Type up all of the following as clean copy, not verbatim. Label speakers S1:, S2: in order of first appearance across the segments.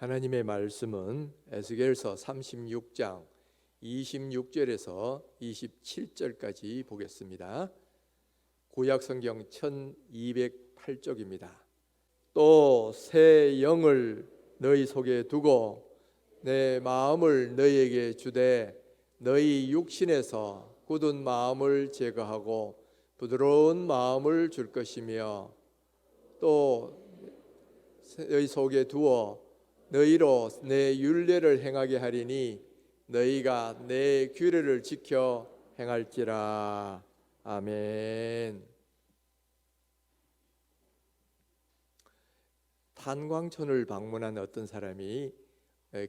S1: 하나님의 말씀은 에스겔서 36장 26절에서 27절까지 보겠습니다. 구약성경 1208쪽입니다. 또 새 영을 너희 속에 두고 내 마음을 너희에게 주되 너희 육신에서 굳은 마음을 제거하고 부드러운 마음을 줄 것이며 또 너희 속에 두어 너희로 내 율례를 행하게 하리니 너희가 내 규례를 지켜 행할지라. 아멘. 탄광촌을 방문한 어떤 사람이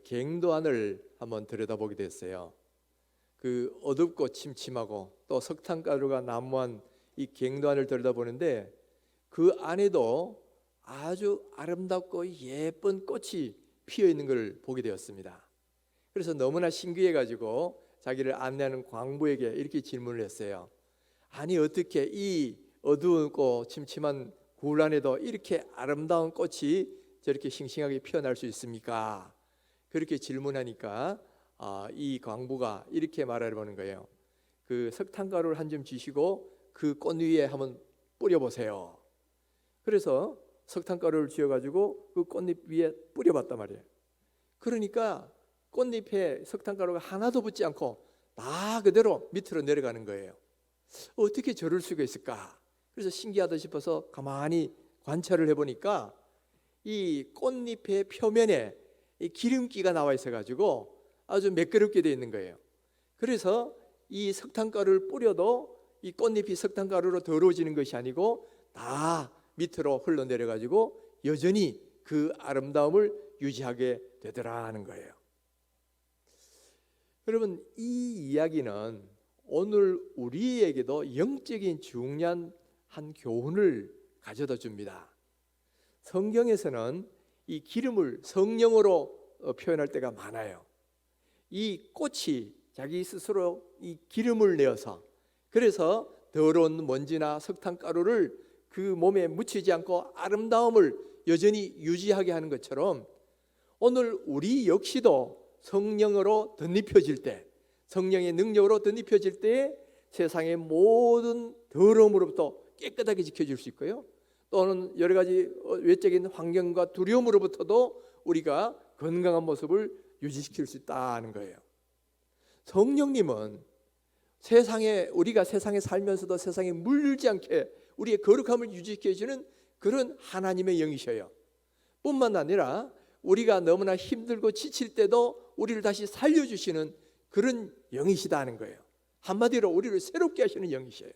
S1: 갱도안을 한번 들여다보게 됐어요. 그 어둡고 침침하고 또 석탄가루가 난무한 이 갱도안을 들여다보는데 그 안에도 아주 아름답고 예쁜 꽃이 피어 있는 걸 보게 되었습니다. 그래서 너무나 신기해 가지고 자기를 안내하는 광부에게 이렇게 질문을 했어요. 아니 어떻게 이 어두웠고 침침한 굴 안에도 이렇게 아름다운 꽃이 저렇게 싱싱하게 피어날 수 있습니까? 그렇게 질문하니까 이 광부가 이렇게 말해보는 거예요. 그 석탄가루를 한 점 주시고 그 꽃 위에 한번 뿌려보세요. 그래서 석탄가루를 쥐어가지고 그 꽃잎 위에 뿌려봤단 말이에요. 그러니까 꽃잎에 석탄가루가 하나도 붙지 않고 다 그대로 밑으로 내려가는 거예요. 어떻게 저럴 수가 있을까? 그래서 신기하다 싶어서 가만히 관찰을 해보니까 이 꽃잎의 표면에 이 기름기가 나와 있어가지고 아주 매끄럽게 되어 있는 거예요. 그래서 이 석탄가루를 뿌려도 이 꽃잎이 석탄가루로 더러워지는 것이 아니고 다 밑으로 흘러내려가지고 여전히 그 아름다움을 유지하게 되더라는 거예요. 여러분, 이 이야기는 오늘 우리에게도 영적인 중요한 한 교훈을 가져다 줍니다. 성경에서는 이 기름을 성령으로 표현할 때가 많아요. 이 꽃이 자기 스스로 이 기름을 내어서 그래서 더러운 먼지나 석탄가루를 그 몸에 묻히지 않고 아름다움을 여전히 유지하게 하는 것처럼 오늘 우리 역시도 성령으로 덧입혀질 때, 성령의 능력으로 덧입혀질 때에 세상의 모든 더러움으로부터 깨끗하게 지켜줄 수 있고요, 또는 여러 가지 외적인 환경과 두려움으로부터도 우리가 건강한 모습을 유지시킬 수 있다는 거예요. 성령님은 우리가 세상에 살면서도 세상에 물들지 않게 우리의 거룩함을 유지시켜주는 그런 하나님의 영이셔요. 뿐만 아니라 우리가 너무나 힘들고 지칠 때도 우리를 다시 살려주시는 그런 영이시다는 거예요. 한마디로 우리를 새롭게 하시는 영이셔요.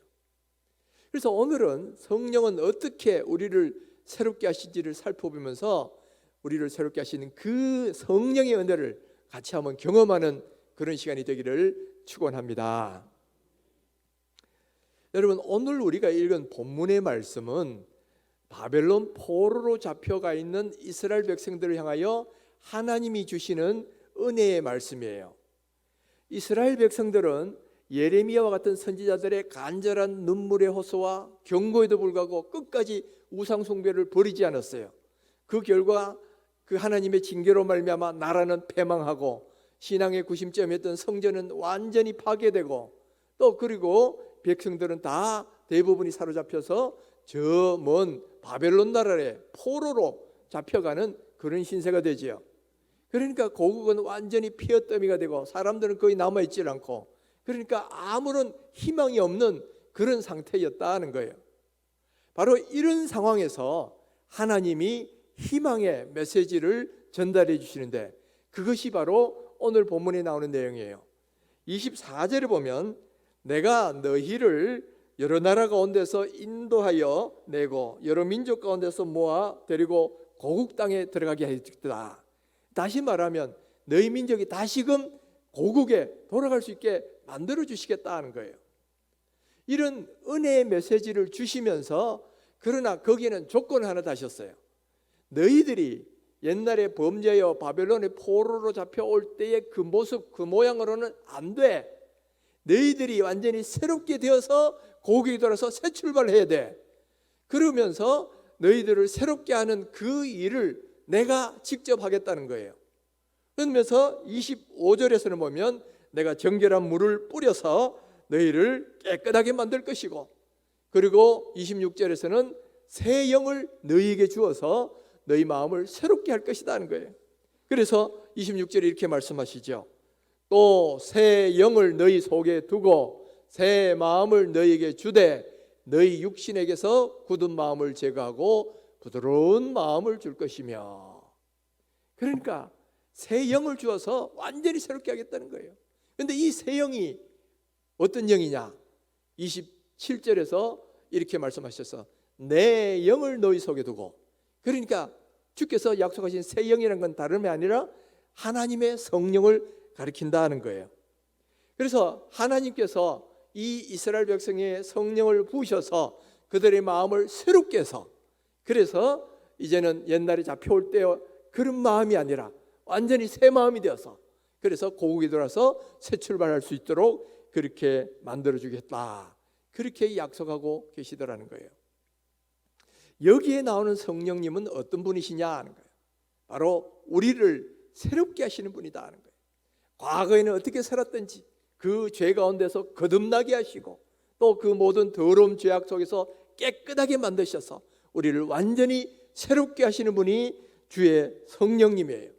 S1: 그래서 오늘은 성령은 어떻게 우리를 새롭게 하시지를 살펴보면서 우리를 새롭게 하시는 그 성령의 은혜를 같이 한번 경험하는 그런 시간이 되기를 축원합니다. 여러분, 오늘 우리가 읽은 본문의 말씀은 바벨론 포로로 잡혀가 있는 이스라엘 백성들을 향하여 하나님이 주시는 은혜의 말씀이에요. 이스라엘 백성들은 예레미야와 같은 선지자들의 간절한 눈물의 호소와 경고에도 불구하고 끝까지 우상 숭배를 버리지 않았어요. 그 결과 그 하나님의 징계로 말미암아 나라는 패망하고 신앙의 구심점이었던 성전은 완전히 파괴되고 또 그리고 백성들은 다 대부분이 사로잡혀서 저 먼 바벨론 나라의 포로로 잡혀가는 그런 신세가 되지요. 그러니까 고국은 완전히 피어더미가 되고 사람들은 거의 남아있지 않고, 그러니까 아무런 희망이 없는 그런 상태였다는 거예요. 바로 이런 상황에서 하나님이 희망의 메시지를 전달해 주시는데 그것이 바로 오늘 본문에 나오는 내용이에요. 24절에 보면 내가 너희를 여러 나라 가운데서 인도하여 내고 여러 민족 가운데서 모아 데리고 고국 땅에 들어가게 하였다. 다시 말하면 너희 민족이 다시금 고국에 돌아갈 수 있게 만들어 주시겠다는 거예요. 이런 은혜의 메시지를 주시면서 그러나 거기에는 조건을 하나 다셨어요. 너희들이 옛날에 범죄여 바벨론의 포로로 잡혀올 때의 그 모습 그 모양으로는 안 돼. 너희들이 완전히 새롭게 되어서 고국에 돌아서 새 출발을 해야 돼. 그러면서 너희들을 새롭게 하는 그 일을 내가 직접 하겠다는 거예요. 그러면서 25절에서는 보면 내가 정결한 물을 뿌려서 너희를 깨끗하게 만들 것이고, 그리고 26절에서는 새 영을 너희에게 주어서 너희 마음을 새롭게 할 것이다 하는 거예요. 그래서 26절에 이렇게 말씀하시죠. 또 새 영을 너희 속에 두고 새 마음을 너희에게 주되 너희 육신에게서 굳은 마음을 제거하고 부드러운 마음을 줄 것이며. 그러니까 새 영을 주어서 완전히 새롭게 하겠다는 거예요. 그런데 이 새 영이 어떤 영이냐? 27절에서 이렇게 말씀하셔서 내 영을 너희 속에 두고. 그러니까 주께서 약속하신 새 영이라는 건 다름이 아니라 하나님의 성령을 가리킨다는 거예요. 그래서 하나님께서 이 이스라엘 백성의 성령을 부으셔서 그들의 마음을 새롭게 해서, 그래서 이제는 옛날에 잡혀올 때 그런 마음이 아니라 완전히 새 마음이 되어서, 그래서 고국에 들어와서 새 출발할 수 있도록 그렇게 만들어주겠다, 그렇게 약속하고 계시더라는 거예요. 여기에 나오는 성령님은 어떤 분이시냐 하는 거예요. 바로 우리를 새롭게 하시는 분이다 하는 거예요. 과거에는 어떻게 살았든지 그 죄 가운데서 거듭나게 하시고, 또 그 모든 더러움 죄악 속에서 깨끗하게 만드셔서 우리를 완전히 새롭게 하시는 분이 주의 성령님이에요.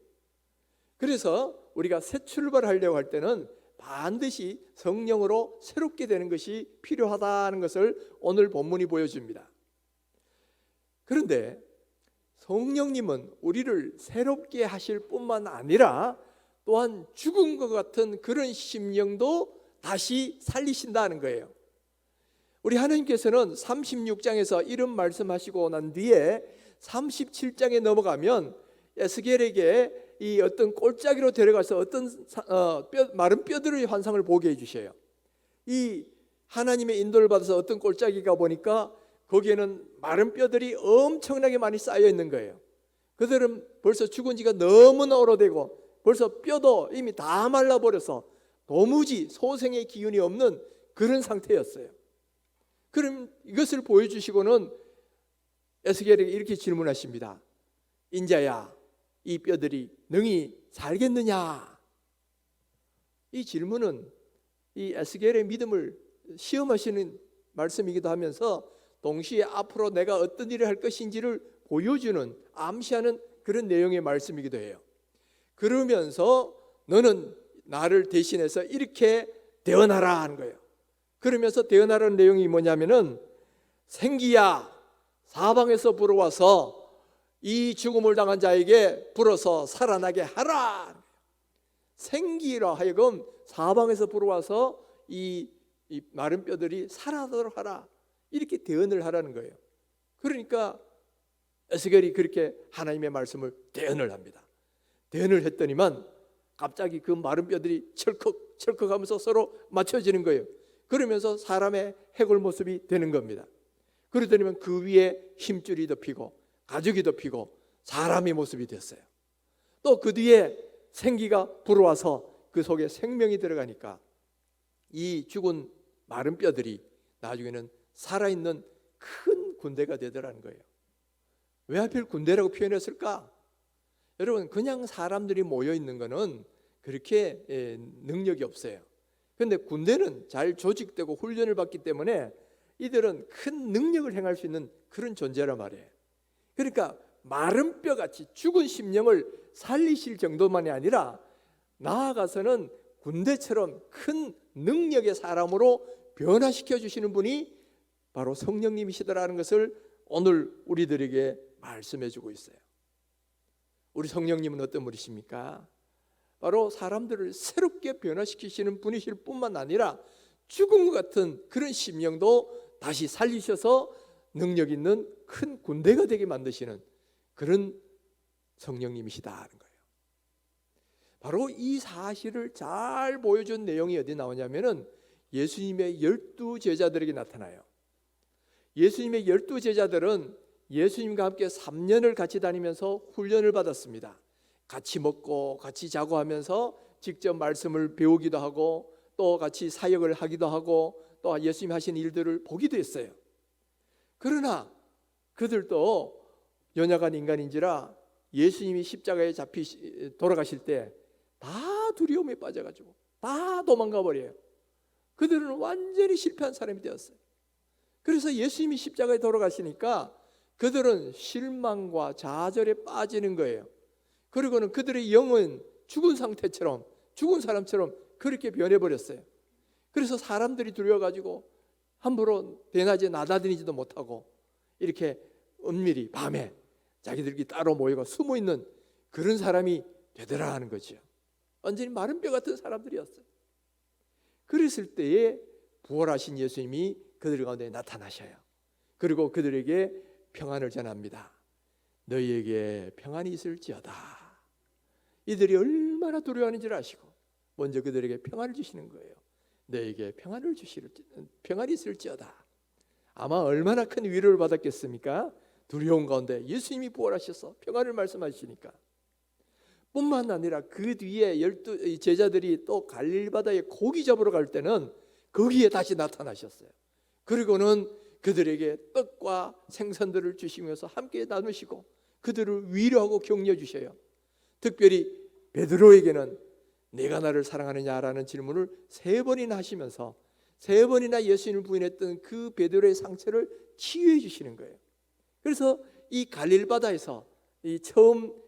S1: 그래서 우리가 새 출발하려고 할 때는 반드시 성령으로 새롭게 되는 것이 필요하다는 것을 오늘 본문이 보여줍니다. 그런데 성령님은 우리를 새롭게 하실 뿐만 아니라 또한 죽은 것 같은 그런 심령도 다시 살리신다는 거예요. 우리 하나님께서는 36장에서 이런 말씀하시고 난 뒤에 37장에 넘어가면 에스겔에게 이 어떤 골짜기로 데려가서 어떤 마른 뼈들의 환상을 보게 해주셔요. 이 하나님의 인도를 받아서 어떤 골짜기가 보니까 거기에는 마른 뼈들이 엄청나게 많이 쌓여 있는 거예요. 그들은 벌써 죽은 지가 너무나 오래되고 벌써 뼈도 이미 다 말라버려서 도무지 소생의 기운이 없는 그런 상태였어요. 그럼 이것을 보여주시고는 에스겔에게 이렇게 질문하십니다. 인자야, 이 뼈들이 능히 살겠느냐? 이 질문은 이 에스겔의 믿음을 시험하시는 말씀이기도 하면서 동시에 앞으로 내가 어떤 일을 할 것인지를 보여주는, 암시하는 그런 내용의 말씀이기도 해요. 그러면서 너는 나를 대신해서 이렇게 대언하라 하는 거예요. 그러면서 대언하라는 내용이 뭐냐면은 생기야, 사방에서 불어와서 이 죽음을 당한 자에게 불어서 살아나게 하라. 생기라 하여금 사방에서 불어와서 이 마른 뼈들이 살아나도록 하라, 이렇게 대언을 하라는 거예요. 그러니까 에스겔이 그렇게 하나님의 말씀을 대언을 합니다. 대언을 했더니만 갑자기 그 마른 뼈들이 철컥철컥 하면서 서로 맞춰지는 거예요. 그러면서 사람의 해골 모습이 되는 겁니다. 그러더니만 그 위에 힘줄이 덮이고 가죽이 덮이고 사람의 모습이 됐어요. 또 그 뒤에 생기가 불어와서 그 속에 생명이 들어가니까 이 죽은 마른 뼈들이 나중에는 살아있는 큰 군대가 되더라는 거예요. 왜 하필 군대라고 표현했을까? 여러분, 그냥 사람들이 모여 있는 거는 그렇게 능력이 없어요. 그런데 군대는 잘 조직되고 훈련을 받기 때문에 이들은 큰 능력을 행할 수 있는 그런 존재란 말이에요. 그러니까 마른 뼈같이 죽은 심령을 살리실 정도만이 아니라 나아가서는 군대처럼 큰 능력의 사람으로 변화시켜 주시는 분이 바로 성령님이시더라는 것을 오늘 우리들에게 말씀해 주고 있어요. 우리 성령님은 어떤 분이십니까? 바로 사람들을 새롭게 변화시키시는 분이실 뿐만 아니라 죽은 것 같은 그런 심령도 다시 살리셔서 능력 있는 큰 군대가 되게 만드시는 그런 성령님이시다는 거예요. 바로 이 사실을 잘 보여준 내용이 어디 나오냐면은 예수님의 12 제자들에게 나타나요. 예수님의 12 제자들은 예수님과 함께 3년을 같이 다니면서 훈련을 받았습니다. 같이 먹고 같이 자고 하면서 직접 말씀을 배우기도 하고 또 같이 사역을 하기도 하고 또 예수님 하신 일들을 보기도 했어요. 그러나 그들도 연약한 인간인지라 예수님이 십자가에 돌아가실 때 다 두려움에 빠져가지고 다 도망가 버려요. 그들은 완전히 실패한 사람이 되었어요. 그래서 예수님이 십자가에 돌아가시니까 그들은 실망과 좌절에 빠지는 거예요. 그리고는 그들의 영은 죽은 상태처럼, 죽은 사람처럼 그렇게 변해버렸어요. 그래서 사람들이 두려워가지고 함부로 대낮에 나다니지도 못하고 이렇게 은밀히 밤에 자기들끼리 따로 모이고 숨어있는 그런 사람이 되더라 하는 거죠. 완전히 마른 뼈 같은 사람들이었어요. 그랬을 때에 부활하신 예수님이 그들 가운데 나타나셔요. 그리고 그들에게 평안을 전합니다. 너희에게 평안이 있을지어다. 이들이 얼마나 두려워하는지를 아시고 먼저 그들에게 평안을 주시는 거예요. 너희에게 평안이 있을지어다. 아마 얼마나 큰 위로를 받았겠습니까? 두려운 가운데 예수님이 부활하셔서 평안을 말씀하시니까. 뿐만 아니라 그 뒤에 12 제자들이 또 갈릴리 바다에 고기 잡으러 갈 때는 거기에 다시 나타나셨어요. 그리고는 그들에게 떡과 생선들을 주시면서 함께 나누시고 그들을 위로하고 격려해 주셔요. 특별히 베드로에게는 내가 나를 사랑하느냐라는 질문을 3번이나 하시면서 3번이나 예수님을 부인했던 그 베드로의 상처를 치유해 주시는 거예요. 그래서 이 갈릴리 바다에서 이 처음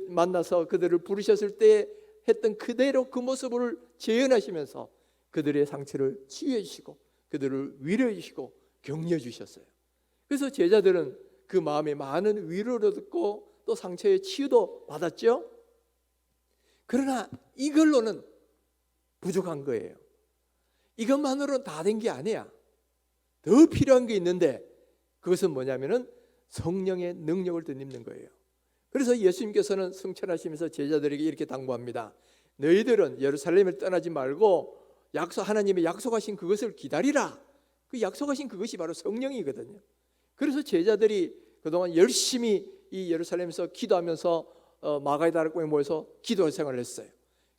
S1: 만나서 그들을 부르셨을 때 했던 그대로 그 모습을 재현하시면서 그들의 상처를 치유해 주시고 그들을 위로해 주시고 격려해 주셨어요. 그래서 제자들은 그 마음에 많은 위로를 듣고 또 상처의 치유도 받았죠. 그러나 이걸로는 부족한 거예요. 이것만으로는 다 된 게 아니야. 더 필요한 게 있는데 그것은 뭐냐면은 성령의 능력을 덧입는 거예요. 그래서 예수님께서는 승천하시면서 제자들에게 이렇게 당부합니다. 너희들은 예루살렘을 떠나지 말고 하나님의 약속하신 그것을 기다리라. 그 약속하신 그것이 바로 성령이거든요. 그래서 제자들이 그동안 열심히 이 예루살렘에서 기도하면서 마가의 다락방에 모여서 기도 생활을 했어요.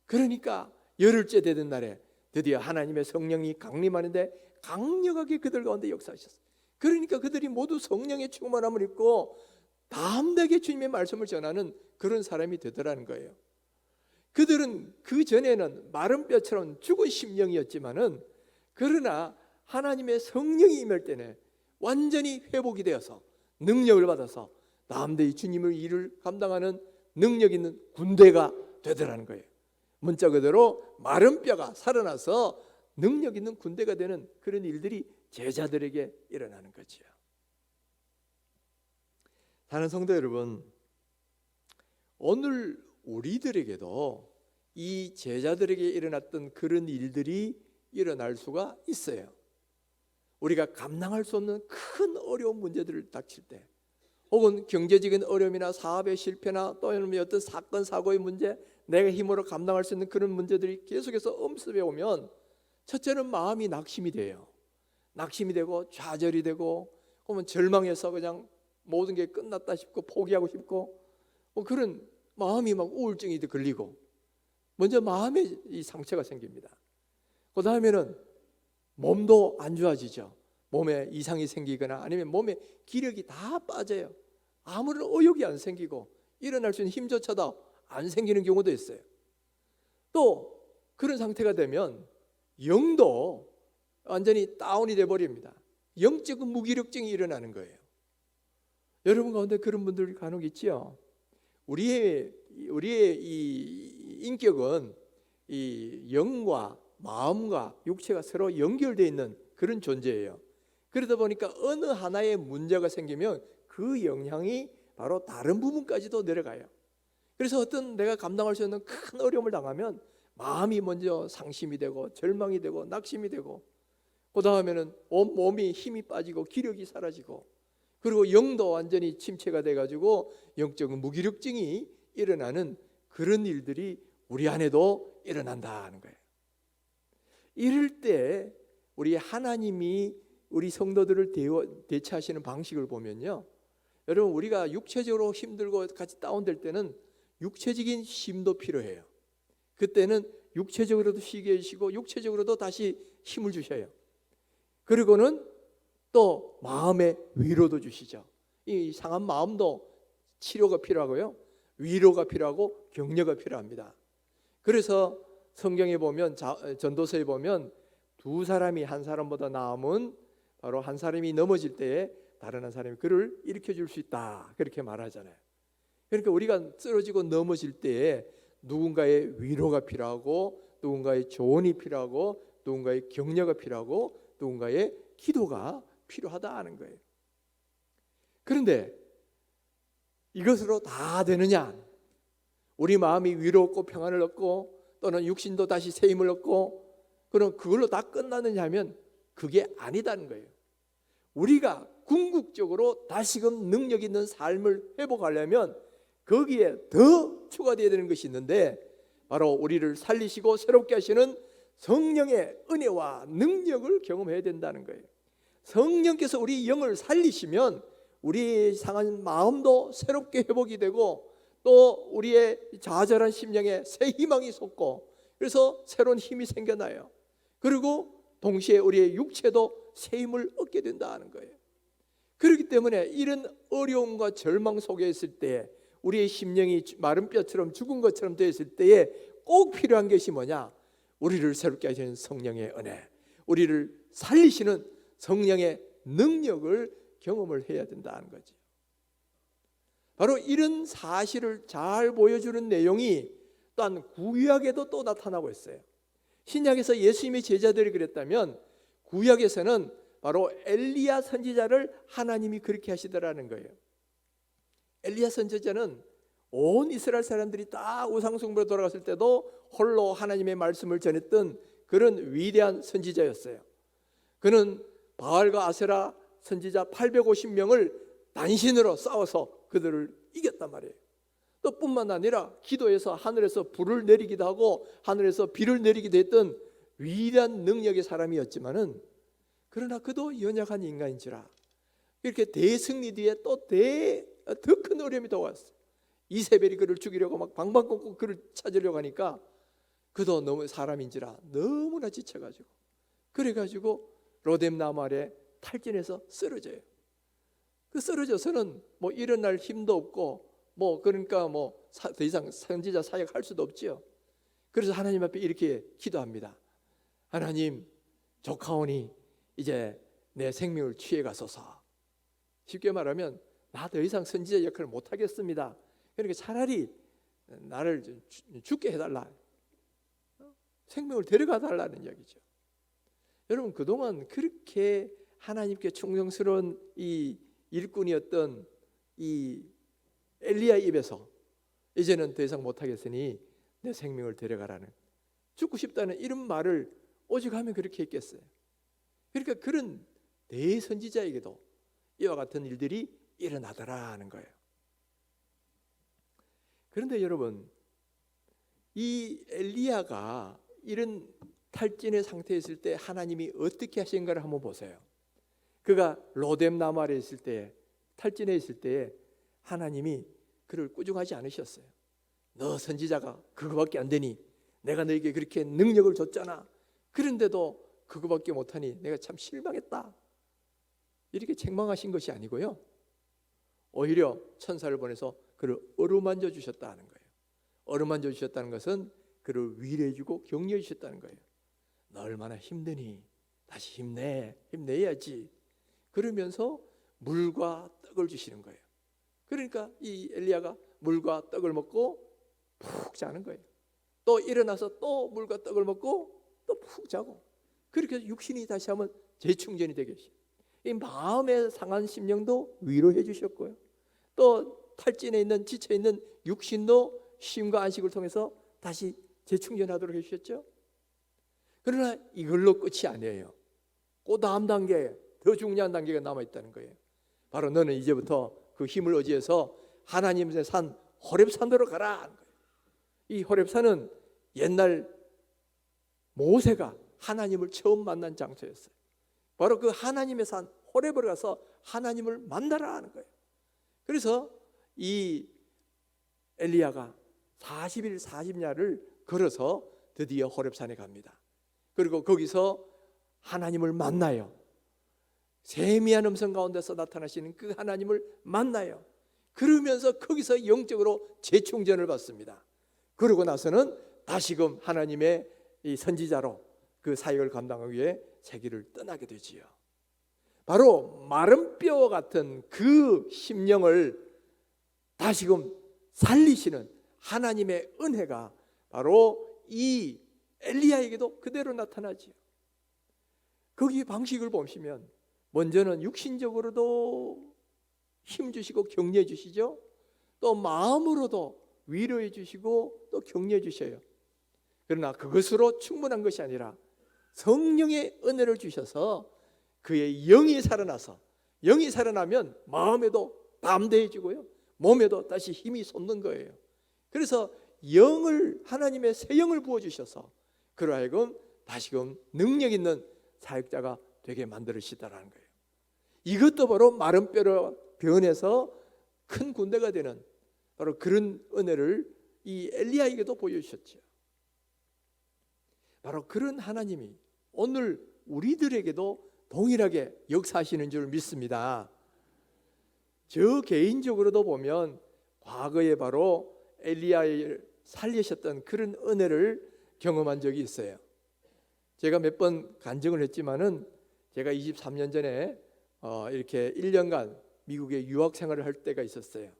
S1: 그러니까 열흘째 되던 날에 드디어 하나님의 성령이 강림하는데 강력하게 그들 가운데 역사하셨어요. 그러니까 그들이 모두 성령의 충만함을 입고 담대하게 주님의 말씀을 전하는 그런 사람이 되더라는 거예요. 그들은 그 전에는 마른 뼈처럼 죽은 심령이었지만은 그러나 하나님의 성령이 임할 때는 완전히 회복이 되어서 능력을 받아서 담대히 주님의 일을 감당하는 능력 있는 군대가 되더라는 거예요. 문자 그대로 마른 뼈가 살아나서 능력 있는 군대가 되는 그런 일들이 제자들에게 일어나는 거죠. 사랑하는 성도 여러분, 오늘 우리들에게도 이 제자들에게 일어났던 그런 일들이 일어날 수가 있어요. 우리가 감당할 수 없는 큰 어려운 문제들을 닥칠 때, 혹은 경제적인 어려움이나 사업의 실패나 또 어떤 사건 사고의 문제, 내가 힘으로 감당할 수 있는 그런 문제들이 계속해서 엄습해 오면 첫째는 마음이 낙심이 돼요. 낙심이 되고 좌절이 되고 혹은 절망해서 그냥 모든 게 끝났다 싶고 포기하고 싶고 그런 마음이 막 우울증이 걸리고 먼저 마음에 이 상처가 생깁니다. 그 다음에는 몸도 안 좋아지죠. 몸에 이상이 생기거나 아니면 몸에 기력이 다 빠져요. 아무런 의욕이 안 생기고 일어날 수 있는 힘조차도 안 생기는 경우도 있어요. 또 그런 상태가 되면 영도 완전히 다운이 돼버립니다. 영적 무기력증이 일어나는 거예요. 여러분 가운데 그런 분들이 간혹 있지요. 우리의 이 인격은 이 영과 마음과 육체가 서로 연결되어 있는 그런 존재예요. 그러다 보니까 어느 하나의 문제가 생기면 그 영향이 바로 다른 부분까지도 내려가요. 그래서 어떤 내가 감당할 수 있는 큰 어려움을 당하면 마음이 먼저 상심이 되고 절망이 되고 낙심이 되고 그 다음에는 온 몸이 힘이 빠지고 기력이 사라지고 그리고 영도 완전히 침체가 돼가지고 영적인 무기력증이 일어나는 그런 일들이 우리 안에도 일어난다는 거예요. 이럴 때 우리 하나님이 우리 성도들을 대처하시는 방식을 보면요, 여러분 우리가 육체적으로 힘들고 같이 다운될 때는 육체적인 힘도 필요해요. 그때는 육체적으로도 쉬게 해주시고 육체적으로도 다시 힘을 주셔요. 그리고는 또 마음의 위로도 주시죠. 이 상한 마음도 치료가 필요하고요. 위로가 필요하고 격려가 필요합니다. 그래서 성경에 보면 전도서에 보면 두 사람이 한 사람보다 나으면 바로 한 사람이 넘어질 때에 다른 한 사람이 그를 일으켜 줄 수 있다, 그렇게 말하잖아요. 그러니까 우리가 쓰러지고 넘어질 때에 누군가의 위로가 필요하고, 누군가의 조언이 필요하고, 누군가의 격려가 필요하고, 누군가의 기도가 필요하다 하는 거예요. 그런데 이것으로 다 되느냐? 우리 마음이 위로없고 평안을 얻고 또는 육신도 다시 새 힘을 얻고 그럼 그걸로 다 끝나느냐 하면 그게 아니다는 거예요. 우리가 궁극적으로 다시금 능력 있는 삶을 회복하려면 거기에 더 추가되어야 되는 것이 있는데, 바로 우리를 살리시고 새롭게 하시는 성령의 은혜와 능력을 경험해야 된다는 거예요. 성령께서 우리 영을 살리시면 우리의 상한 마음도 새롭게 회복이 되고, 또 우리의 좌절한 심령에 새 희망이 솟고, 그래서 새로운 힘이 생겨나요. 그리고 동시에 우리의 육체도 새 힘을 얻게 된다는 거예요. 그렇기 때문에 이런 어려움과 절망 속에 있을 때, 우리의 심령이 마른 뼈처럼 죽은 것처럼 되어 있을 때에 꼭 필요한 것이 뭐냐? 우리를 새롭게 하시는 성령의 은혜, 우리를 살리시는 성령의 능력을 경험을 해야 된다는 거죠. 바로 이런 사실을 잘 보여주는 내용이 또한 구약에도 또 나타나고 있어요. 신약에서 예수님의 제자들이 그랬다면 구약에서는 바로 엘리야 선지자를 하나님이 그렇게 하시더라는 거예요. 엘리야 선지자는 온 이스라엘 사람들이 다 우상숭배로 돌아갔을 때도 홀로 하나님의 말씀을 전했던 그런 위대한 선지자였어요. 그는 바알과 아세라 선지자 850명을 단신으로 싸워서 그들을 이겼단 말이에요. 또 뿐만 아니라 기도해서 하늘에서 불을 내리기도 하고 하늘에서 비를 내리기도 했던 위대한 능력의 사람이었지만은, 그러나 그도 연약한 인간인지라 이렇게 대승리 뒤에 또 더 큰 어려움이 더 왔어요. 이세벨이 그를 죽이려고 막 방방곡곡 그를 찾으려고 하니까 그도 너무 사람인지라 너무나 지쳐가지고, 그래가지고 로뎀 나무 아래 탈진해서 쓰러져요. 그 쓰러져서는 뭐 일어날 힘도 없고 그러니까 더 이상 선지자 사역할 수도 없지요. 그래서 하나님 앞에 이렇게 기도합니다. 하나님, 조카오니 이제 내 생명을 취해 가소서. 쉽게 말하면 나 더 이상 선지자 역할을 못 하겠습니다. 그러니까 차라리 나를 죽게 해달라, 생명을 데려가 달라는 이야기죠. 여러분, 그동안 그렇게 하나님께 충성스러운 이 일꾼이었던 이 엘리야 입에서 이제는 더 이상 못하겠으니 내 생명을 데려가라는, 죽고 싶다는 이런 말을 오직 하면 그렇게 했겠어요. 그러니까 그런 대선지자에게도 이와 같은 일들이 일어나더라는 거예요. 그런데 여러분, 이 엘리야가 이런 탈진의 상태에 있을 때 하나님이 어떻게 하신가를 한번 보세요. 그가 로뎀 나무 아래 있을 때, 탈진해 있을 때 하나님이 그를 꾸중하지 않으셨어요. 너 선지자가 그거밖에 안 되니 내가 너에게 그렇게 능력을 줬잖아. 그런데도 그거밖에 못하니 내가 참 실망했다, 이렇게 책망하신 것이 아니고요, 오히려 천사를 보내서 그를 어루만져 주셨다는 거예요. 어루만져 주셨다는 것은 그를 위로해 주고 격려해 주셨다는 거예요. 너 얼마나 힘드니, 다시 힘내야지. 그러면서 물과 떡을 주시는 거예요. 그러니까 이 엘리야가 물과 떡을 먹고 푹 자는 거예요. 또 일어나서 또 물과 떡을 먹고 또 푹 자고, 그렇게 해서 육신이 다시 한번 재충전이 되게 하시고, 이 마음의 상한 심령도 위로해 주셨고요, 또 탈진해 있는 지쳐있는 육신도 쉼과 안식을 통해서 다시 재충전하도록 해주셨죠. 그러나 이걸로 끝이 아니에요. 그 다음 단계, 더 중요한 단계가 남아있다는 거예요. 바로 너는 이제부터 그 힘을 의지해서 하나님의 산 호렙산으로 가라 하는 거예요. 이 호렙산은 옛날 모세가 하나님을 처음 만난 장소였어요. 바로 그 하나님의 산 호렙을 가서 하나님을 만나라 하는 거예요. 그래서 이 엘리야가 40일 40야를 걸어서 드디어 호렙산에 갑니다. 그리고 거기서 하나님을 만나요. 세미한 음성 가운데서 나타나시는 그 하나님을 만나요. 그러면서 거기서 영적으로 재충전을 받습니다. 그러고 나서는 다시금 하나님의 이 선지자로 그 사역을 감당하기 위해 세계를 떠나게 되지요. 바로 마른 뼈와 같은 그 심령을 다시금 살리시는 하나님의 은혜가 바로 이 엘리야에게도 그대로 나타나지요. 거기 방식을 보시면 먼저는 육신적으로도 힘 주시고 격려해 주시죠. 또 마음으로도 위로해 주시고 또 격려해 주셔요. 그러나 그것으로 충분한 것이 아니라 성령의 은혜를 주셔서 그의 영이 살아나서, 영이 살아나면 마음에도 담대해지고요, 몸에도 다시 힘이 솟는 거예요. 그래서 영을, 하나님의 새 영을 부어주셔서 그로 하여금 다시금 능력 있는 사역자가 되게 만들으시다라는 거예요. 이것도 바로 마른 뼈로 변해서 큰 군대가 되는 바로 그런 은혜를 이 엘리야에게도 보여주셨죠. 바로 그런 하나님이 오늘 우리들에게도 동일하게 역사하시는 줄 믿습니다. 저 개인적으로도 보면 과거에 바로 엘리야를 살리셨던 그런 은혜를 경험한 적이 있어요. 제가 몇 번 간증을 했지만은 제가 23년 전에 이렇게 1년간 미국에 유학 생활을 할 때가 있었어요.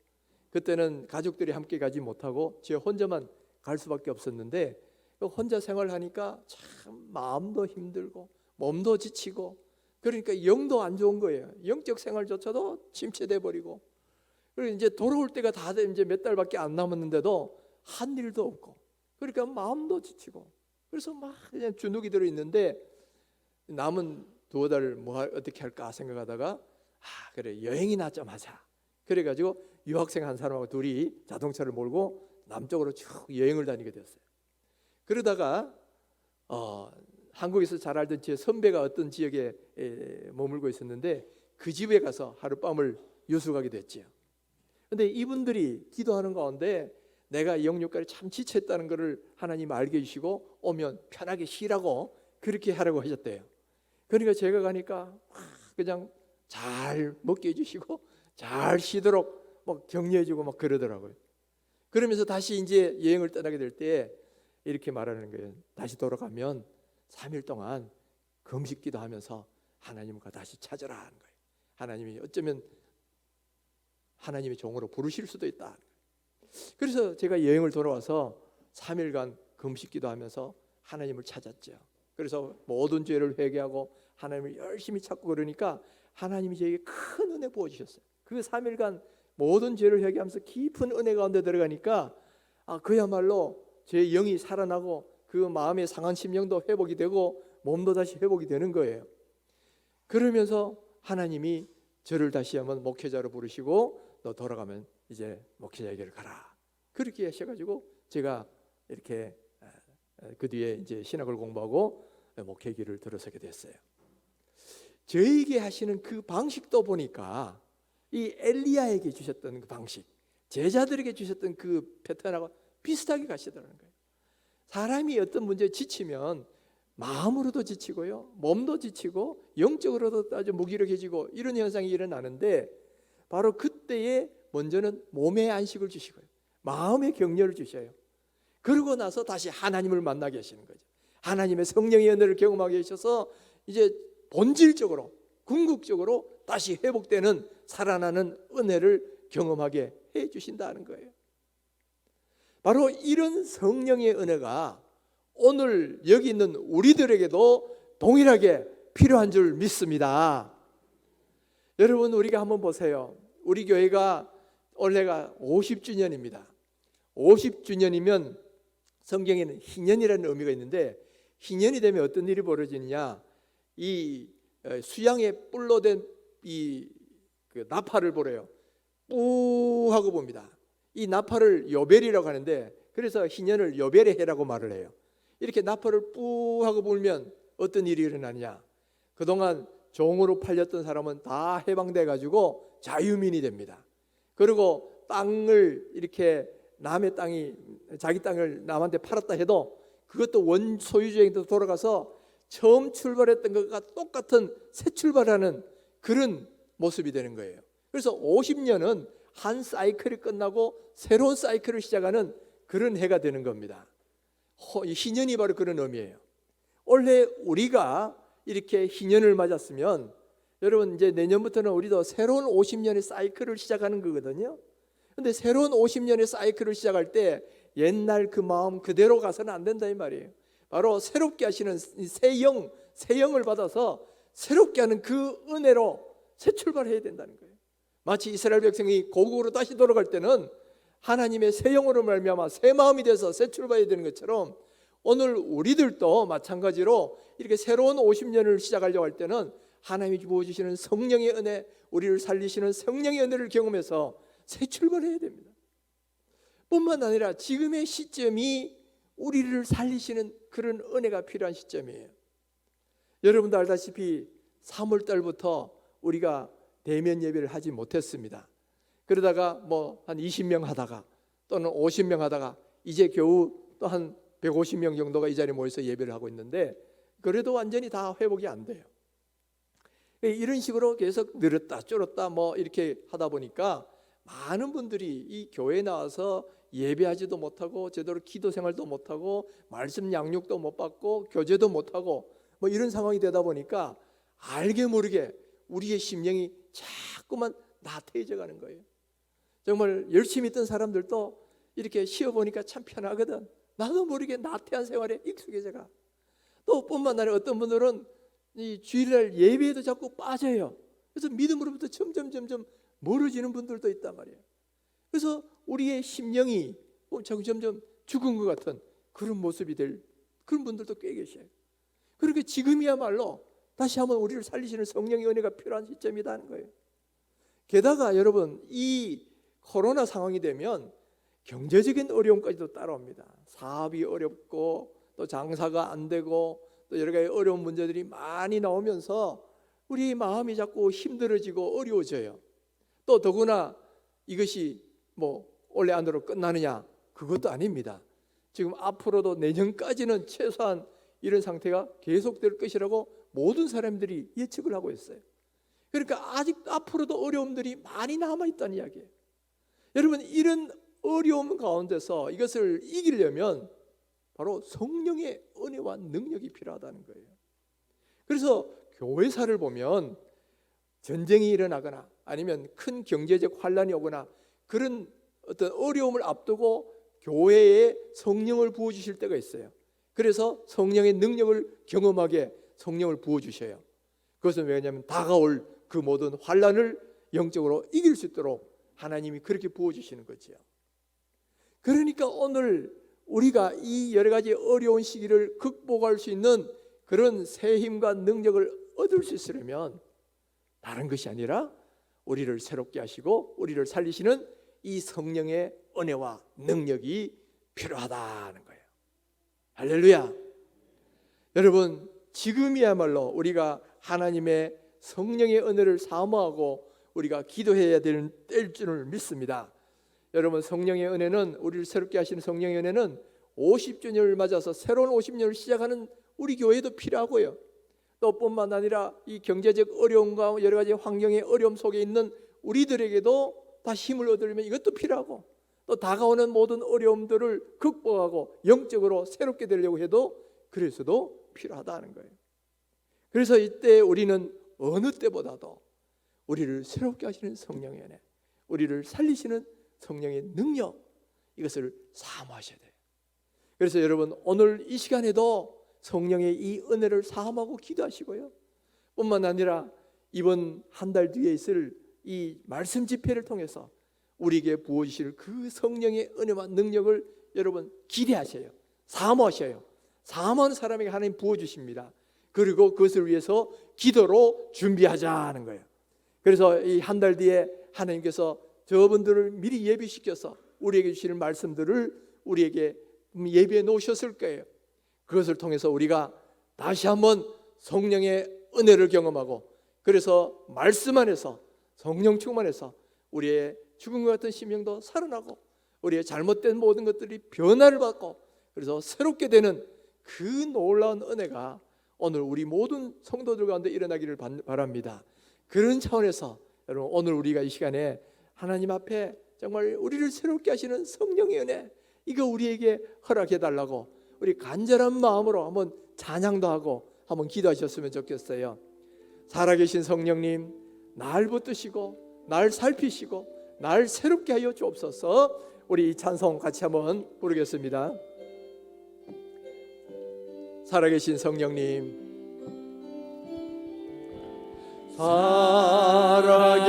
S1: 그때는 가족들이 함께 가지 못하고 저 혼자만 갈 수밖에 없었는데, 혼자 생활하니까 참 마음도 힘들고 몸도 지치고, 그러니까 영도 안 좋은 거예요. 영적 생활조차도 침체돼 버리고, 그리고 이제 돌아올 때가 다 이제 몇 달밖에 안 남았는데도 한 일도 없고, 그러니까 마음도 지치고, 그래서 막 그냥 주눅이 들어 있는데 남은 두어 달 뭐 어떻게 할까 생각하다가 그래 여행이나 좀 하자. 그래가지고 유학생 한 사람하고 둘이 자동차를 몰고 남쪽으로 쭉 여행을 다니게 되었어요. 그러다가 한국에서 잘 알던 제 선배가 어떤 지역에 머물고 있었는데 그 집에 가서 하룻밤을 유숙하게 됐지요. 근데 이분들이 기도하는 가운데 내가 영육간에 참 지쳤다는 것을 하나님 알게 해주시고 오면 편하게 쉬라고 그렇게 하라고 하셨대요. 그러니까 제가 가니까 그냥 잘 먹게 해주시고 잘 쉬도록 막 격려해주고 막 그러더라고요. 그러면서 다시 이제 여행을 떠나게 될 때 이렇게 말하는 거예요. 다시 돌아가면 3일 동안 금식 기도하면서 하나님과 다시 찾으라 하는 거예요. 하나님이 어쩌면 하나님의 종으로 부르실 수도 있다. 그래서 제가 여행을 돌아와서 3일간 금식 기도하면서 하나님을 찾았죠. 그래서 모든 죄를 회개하고 하나님을 열심히 찾고 그러니까 하나님이 저에게 큰 은혜 부어주셨어요. 그 3일간 모든 죄를 회개하면서 깊은 은혜 가운데 들어가니까 그야말로 제 영이 살아나고 그 마음의 상한 심령도 회복이 되고 몸도 다시 회복이 되는 거예요. 그러면서 하나님이 저를 다시 한번 목회자로 부르시고 너 돌아가면 이제 목회자에게 가라. 그렇게 하셔가지고 제가 이렇게 그 뒤에 이제 신학을 공부하고 목회 길을 들어서게 됐어요. 저에게 하시는 그 방식도 보니까 이 엘리야에게 주셨던 그 방식, 제자들에게 주셨던 그 패턴하고 비슷하게 가시더라는 거예요. 사람이 어떤 문제에 지치면 마음으로도 지치고요, 몸도 지치고 영적으로도 아주 무기력해지고 이런 현상이 일어나는데 바로 그때에 먼저는 몸의 안식을 주시고요, 마음의 격려를 주셔요. 그러고 나서 다시 하나님을 만나게 하시는 거죠. 하나님의 성령의 은혜를 경험하게 하셔서 이제 본질적으로 궁극적으로 다시 회복되는 살아나는 은혜를 경험하게 해 주신다는 거예요. 바로 이런 성령의 은혜가 오늘 여기 있는 우리들에게도 동일하게 필요한 줄 믿습니다. 여러분, 우리가 한번 보세요. 우리 교회가 올해가 50주년입니다. 50주년이면 성경에는 희년이라는 의미가 있는데, 희년이 되면 어떤 일이 벌어지느냐, 이 수양의 뿔로 된 이 나팔을 보래요. 뿌 하고 봅니다. 이 나팔을 요벨이라고 하는데, 그래서 희년을 요벨의 해라고 말을 해요. 이렇게 나팔을 뿌 하고 불면 어떤 일이 일어나냐, 그동안 종으로 팔렸던 사람은 다 해방돼 가지고 자유민이 됩니다. 그리고 땅을 이렇게 남의 땅이 자기 땅을 남한테 팔았다 해도 그것도 원 소유주에게 돌아가서 처음 출발했던 것과 똑같은 새 출발하는 그런 모습이 되는 거예요. 그래서 50년은 한 사이클이 끝나고 새로운 사이클을 시작하는 그런 해가 되는 겁니다. 희년이 바로 그런 의미예요. 원래 우리가 이렇게 희년을 맞았으면 여러분 이제 내년부터는 우리도 새로운 50년의 사이클을 시작하는 거거든요. 근데 새로운 50년의 사이클을 시작할 때 옛날 그 마음 그대로 가서는 안 된다 이 말이에요. 바로 새롭게 하시는 새 영을 받아서 새롭게 하는 그 은혜로 새 출발해야 된다는 거예요. 마치 이스라엘 백성이 고국으로 다시 돌아갈 때는 하나님의 새 영으로 말미암아 새 마음이 돼서 새 출발해야 되는 것처럼 오늘 우리들도 마찬가지로 이렇게 새로운 50년을 시작하려고 할 때는 하나님이 부어주시는 성령의 은혜, 우리를 살리시는 성령의 은혜를 경험해서 새 출발해야 됩니다. 뿐만 아니라 지금의 시점이 우리를 살리시는 그런 은혜가 필요한 시점이에요. 여러분도 알다시피 3월 달부터 우리가 대면 예배를 하지 못했습니다. 그러다가 뭐 한 20명 하다가 또는 50명 하다가 이제 겨우 또 한 150명 정도가 이 자리에 모여서 예배를 하고 있는데 그래도 완전히 다 회복이 안 돼요. 이런 식으로 계속 늘었다 줄었다 뭐 이렇게 하다 보니까 많은 분들이 이 교회에 나와서 예배하지도 못하고 제대로 기도 생활도 못하고 말씀 양육도 못 받고 교제도 못하고 뭐 이런 상황이 되다 보니까 알게 모르게 우리의 심령이 자꾸만 나태해져 가는 거예요. 정말 열심히 있던 사람들도 이렇게 쉬어보니까 참 편하거든. 나도 모르게 나태한 생활에 익숙해져가. 또 뿐만 아니라 어떤 분들은 이 주일날 예배에도 자꾸 빠져요. 그래서 믿음으로부터 점점 멀어지는 분들도 있단 말이에요. 그래서 우리의 심령이 점점 죽은 것 같은 그런 모습이 될 그런 분들도 꽤 계셔요. 그러니까 지금이야말로 다시 한번 우리를 살리시는 성령의 은혜가 필요한 시점이라는 거예요. 게다가 여러분 이 코로나 상황이 되면 경제적인 어려움까지도 따라옵니다. 사업이 어렵고 또 장사가 안 되고 또 여러 가지 어려운 문제들이 많이 나오면서 우리 마음이 자꾸 힘들어지고 어려워져요. 또 더구나 이것이 뭐 올해 안으로 끝나느냐 그것도 아닙니다. 지금 앞으로도 내년까지는 최소한 이런 상태가 계속될 것이라고 모든 사람들이 예측을 하고 있어요. 그러니까 아직 앞으로도 어려움들이 많이 남아있다는 이야기예요. 여러분 이런 어려움 가운데서 이것을 이기려면 바로 성령의 은혜와 능력이 필요하다는 거예요. 그래서 교회사를 보면 전쟁이 일어나거나 아니면 큰 경제적 환란이 오거나 그런 어떤 어려움을 앞두고 교회에 성령을 부어주실 때가 있어요. 그래서 성령의 능력을 경험하게 성령을 부어주셔요. 그것은 왜냐하면 다가올 그 모든 환란을 영적으로 이길 수 있도록 하나님이 그렇게 부어주시는 거죠. 그러니까 오늘 우리가 이 여러 가지 어려운 시기를 극복할 수 있는 그런 새 힘과 능력을 얻을 수 있으려면 다른 것이 아니라 우리를 새롭게 하시고 우리를 살리시는 이 성령의 은혜와 능력이 필요하다는 거예요. 할렐루야. 여러분 지금이야말로 우리가 하나님의 성령의 은혜를 사모하고 우리가 기도해야 되는 때일 줄을 믿습니다. 여러분 성령의 은혜는 우리를 새롭게 하시는 성령의 은혜는 50주년을 맞아서 새로운 50년을 시작하는 우리 교회도 필요하고요. 또 뿐만 아니라 이 경제적 어려움과 여러 가지 환경의 어려움 속에 있는 우리들에게도 다시 힘을 얻으려면 이것도 필요하고 또 다가오는 모든 어려움들을 극복하고 영적으로 새롭게 되려고 해도 그래서도 필요하다는 거예요. 그래서 이때 우리는 어느 때보다도 우리를 새롭게 하시는 성령의 은혜, 우리를 살리시는 성령의 능력 이것을 사모하셔야 돼요. 그래서 여러분 오늘 이 시간에도 성령의 이 은혜를 사모하고 기도하시고요. 뿐만 아니라 이번 한 달 뒤에 있을 이 말씀 집회를 통해서 우리에게 부어주실 그 성령의 은혜와 능력을 여러분 기대하셔요. 사모하셔요. 사모하는 사람에게 하나님 부어주십니다. 그리고 그것을 위해서 기도로 준비하자는 거예요. 그래서 이 한 달 뒤에 하나님께서 저분들을 미리 예비시켜서 우리에게 주시는 말씀들을 우리에게 예비해 놓으셨을 거예요. 그것을 통해서 우리가 다시 한번 성령의 은혜를 경험하고 그래서 말씀 안에서 성령 충만해서 우리의 죽은 것 같은 심령도 살아나고 우리의 잘못된 모든 것들이 변화를 받고 그래서 새롭게 되는 그 놀라운 은혜가 오늘 우리 모든 성도들 가운데 일어나기를 바랍니다. 그런 차원에서 여러분 오늘 우리가 이 시간에 하나님 앞에 정말 우리를 새롭게 하시는 성령의 은혜, 이거 우리에게 허락해 달라고 우리 간절한 마음으로 한번 찬양도 하고 한번 기도하셨으면 좋겠어요. 살아계신 성령님, 날 붙드시고 날 살피시고 날 새롭게 하여 주옵소서. 우리 이 찬송 같이 한번 부르겠습니다. 살아계신 성령님, 살아계신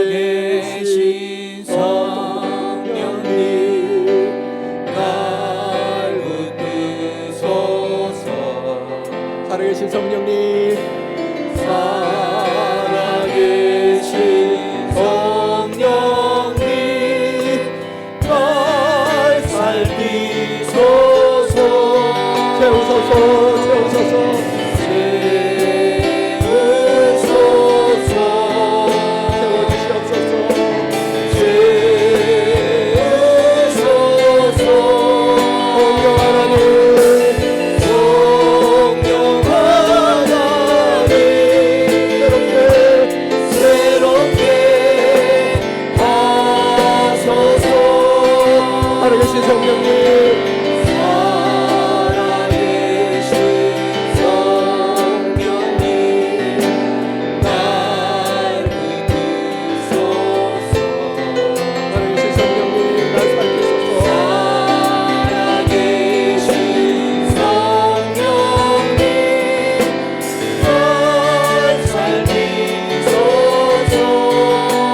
S1: 성령님, 날 붙드소서. 살아계신 성령님, 살아계신 성령님, 날 살피소서. 채우소서, 채우소서,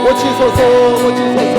S1: 고치소서, 고치소서.